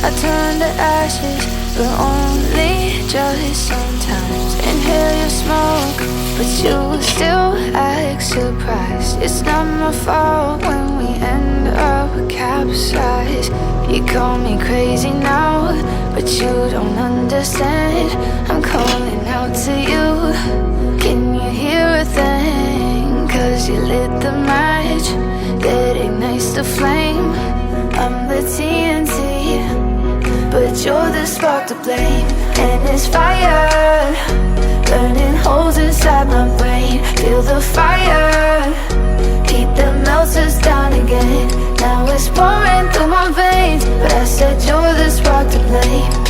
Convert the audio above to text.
I turn to ashes, but only just sometimes. Inhale your smoke, but you still act surprised. It's not my fault when we end up capsized. You call me crazy now, but you don't understand. I'm calling out to you. Can you hear a thing? 'Cause you lit the match that ignites the flame. I'm the TNT, but you're the spark to blame. And it's fire, burning holes inside my brain. Feel the fire, heat that melts us down again. Now it's pouring through my veins, but I said you're the spark to blame.